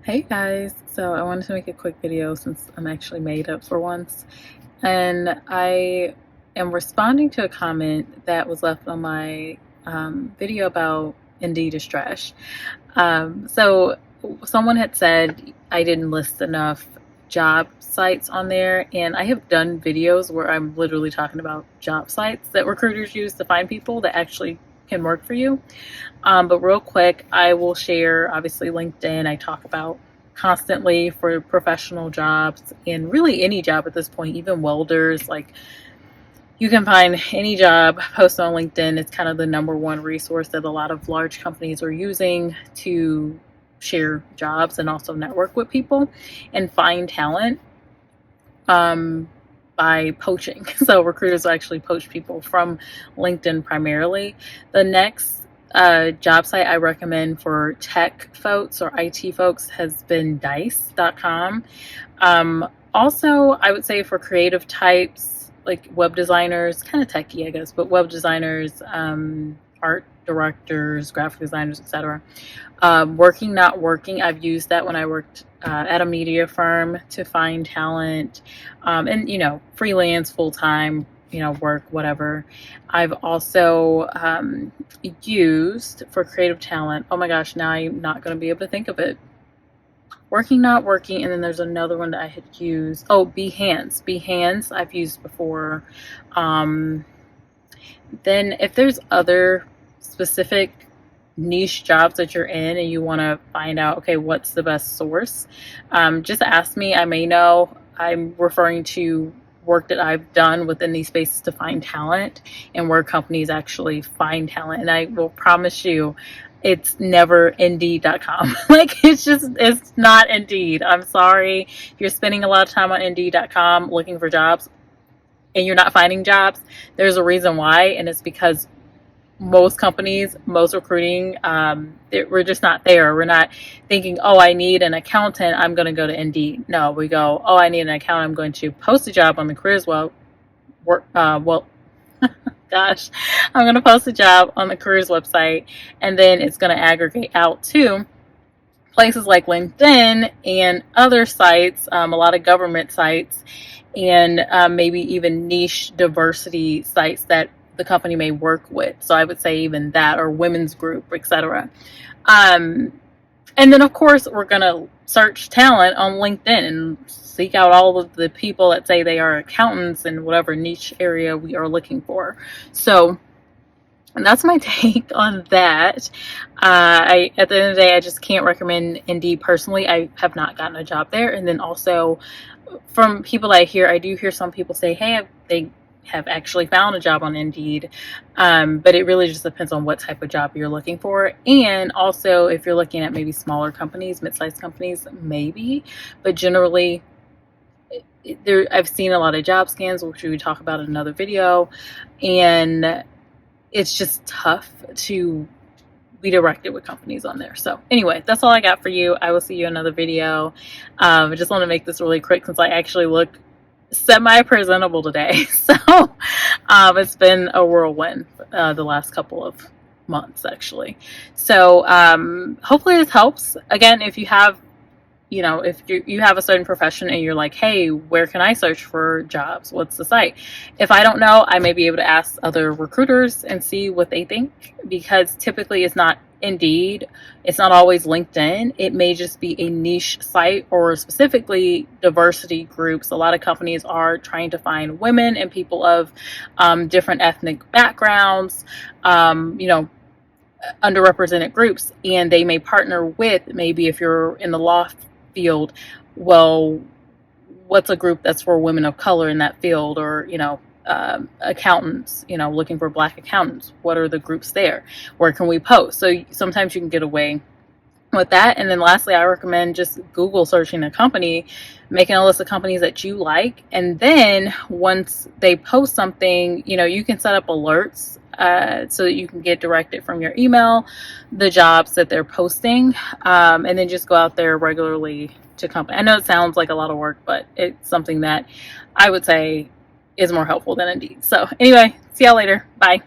Hey guys, so I wanted to make a quick video since I'm actually made up for once. And I am responding to a comment that was left on my video about Indeed is trash. So someone had said I didn't list enough job sites on there, and I have done videos where I'm literally talking about job sites that recruiters use to find people that actually can work for you. But real quick, I will share obviously LinkedIn. I talk about constantly for professional jobs and really any job at this point, even welders. Like you can find any job posted on LinkedIn. It's kind of the number one resource that a lot of large companies are using to share jobs and also network with people and find talent by poaching. So recruiters actually poach people from LinkedIn primarily. The next job site I recommend for tech folks or IT folks has been dice.com. Also, I would say for creative types like web designers, kind of techy, I guess, but web designers, art directors, graphic designers, etc. Working, not working. I've used that when I worked at a media firm to find talent, and freelance, full time, work, whatever. I've also used for creative talent. Oh my gosh, now I'm not going to be able to think of it. Working, not working, and then there's another one that I had used. Oh, Behance. Behance I've used before. Then if there's other specific niche jobs that you're in and you want to find out, okay, what's the best source, just ask me. I may know. I'm referring to work that I've done within these spaces to find talent and where companies actually find talent. And I will promise you, it's never Indeed.com. It's not Indeed. I'm sorry. If you're spending a lot of time on Indeed.com looking for jobs and you're not finding jobs, there's a reason why. And it's because most companies, most recruiting, we're just not there. We're not thinking, oh, I need an accountant, I'm going to go to Indeed. No, we go, oh, I need an accountant, I'm going to post a job on the careers gosh, I'm going to post a job on the careers website, and then it's going to aggregate out to places like LinkedIn and other sites, a lot of government sites, and maybe even niche diversity sites that the company may work with. So I would say even that, or women's group, etc. And then of course we're going to search talent on LinkedIn and seek out all of the people that say they are accountants in whatever niche area we are looking for. So and that's my take on that. At the end of the day, I just can't recommend Indeed personally. I have not gotten a job there. And then also from people I do hear some people say, hey, they have actually found a job on Indeed. But it really just depends on what type of job you're looking for. And also if you're looking at maybe smaller companies, mid-sized companies, maybe. But generally, I've seen a lot of job scans, which we would talk about in another video. And it's just tough to be directed with companies on there. So anyway, that's all I got for you. I will see you in another video. I just want to make this really quick since I actually look semi-presentable today. So it's been a whirlwind the last couple of months actually. So hopefully this helps. Again, if you have if you have a certain profession and you're like, hey, where can I search for jobs? What's the site? If I don't know, I may be able to ask other recruiters and see what they think, because typically it's not Indeed. It's not always LinkedIn. It may just be a niche site or specifically diversity groups. A lot of companies are trying to find women and people of different ethnic backgrounds, underrepresented groups, and they may partner with, maybe if you're in the law field, well, what's a group that's for women of color in that field, or accountants, looking for Black accountants, what are the groups there, where can we post? So sometimes you can get away with that. And then lastly, I recommend just Google searching a company, making a list of companies that you like, and then once they post something, you can set up alerts so that you can get directed from your email the jobs that they're posting, and then just go out there regularly to company. I know it sounds like a lot of work, but it's something that I would say is more helpful than Indeed. So anyway, see y'all later. Bye.